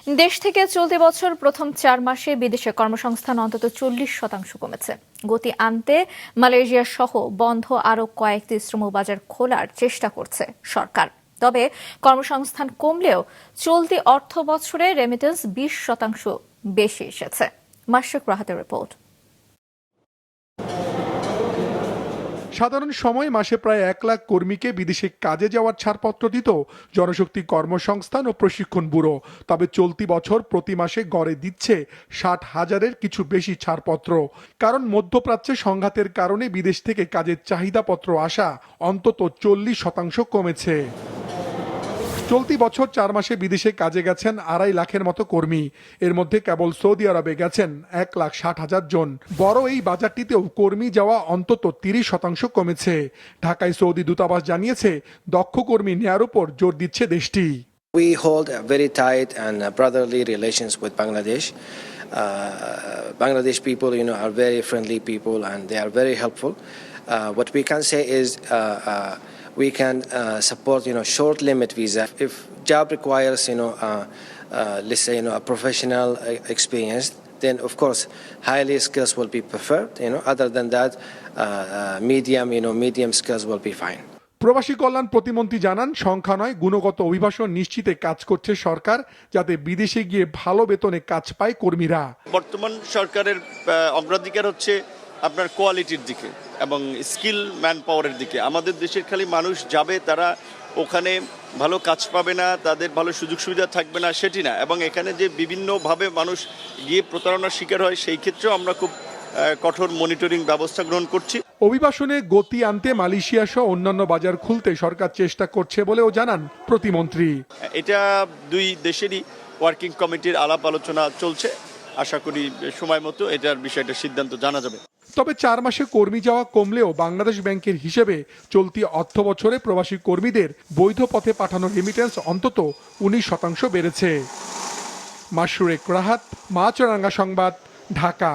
দেশ থেকে চলতি বছর প্রথম 4 মাসে বিদেশে কর্মসংস্থান অন্তত 40% কমেছে। গতি আনতে মালয়েশিয়া সহ বন্ধ আরও কয়েকটি শ্রমবাজার খোলার চেষ্টা করছে সরকার। তবে কর্মসংস্থান কমলেও চলতি অর্থ বছরে রেমিটেন্স 20% বেশি এসেছে। মাশরুক রাহাতের রিপোর্ট। সাধারণ সময় মাসে প্রায় 1 লাখ কর্মীকে বিদেশে কাজে যাওয়ার ছাড়পত্র দিত জনশক্তি কর্মসংস্থান ও প্রশিক্ষণ ব্যুরো। তবে চলতি বছর প্রতি মাসে গড়ে দিচ্ছে 60,000-এর কিছু বেশি ছাড়পত্র। কারণ মধ্যপ্রাচ্যে সংঘাতের কারণে বিদেশ থেকে কাজের চাহিদাপত্র আসা অন্তত 40% কমেছে। চলতি বছর 4 মাসে বিদেশে কাজে গেছেন 2.5 লাখের মতো কর্মী। এর মধ্যে কেবল সৌদি আরবে গেছেন 1,60,000 জন। বড় এই বাজারটিতেও কর্মী যাওয়া অন্তত 30% কমেছে। ঢাকায় সৌদি দূতাবাস জানিয়েছে, দক্ষ কর্মী নেয়ার উপর জোর দিচ্ছে দেশটি। We hold very tight and brotherly relations with Bangladesh. Bangladesh people, are very friendly people and they are very helpful. What we can say is we can support, short limit visa. If job requires, let's say, a professional experience, then of course highly skills will be preferred. Other than that, medium skills will be fine. প্রবাসী কল্যাণ প্রতিমন্ত্রী জানান, সংখ্যা নয় গুণগত অভিবাসন নিশ্চিতে কাজ করছে সরকার, যাতে বিদেশে গিয়ে ভালো বেতনে কাজ পায় কর্মীরা। বর্তমান সরকারের অগ্রাধিকার হচ্ছে আপনার কোয়ালিটির দিকে এবং স্কিল ম্যান পাওয়ারের দিকে। আমাদের দেশের খালি মানুষ যাবে, তারা ওখানে ভালো কাজ পাবে না, তাদের ভালো সুযোগ সুবিধা থাকবে না সেটি না, এবং এখানে যে বিভিন্নভাবে মানুষ গিয়ে প্রতারণার শিকার হয় সেই ক্ষেত্রেও আমরা খুব কঠোর মনিটরিং ব্যবস্থা গ্রহণ করছি। অভিবাসনে গতি আনতে মালয়েশিয়া সহ অন্যান্য বাজার খুলতে সরকার চেষ্টা করছে বলেও জানান প্রতিমন্ত্রী। এটা দুই দেশেরই ওয়ার্কিং কমিটির আলাপ আলোচনা চলছে। আশা করি সময় মতো এটার বিষয়টা সিদ্ধান্ত জানা যাবে। তবে 4 মাসে কর্মী যাওয়া কমলেও বাংলাদেশ ব্যাংকের হিসেবে চলতি অর্থ বছরে প্রবাসী কর্মীদের বৈধ পথে পাঠানো রেমিটেন্স অন্তত 19% বেড়েছে। মাশরুক রাহাত, মাছরাঙ্গা সংবাদ, ঢাকা।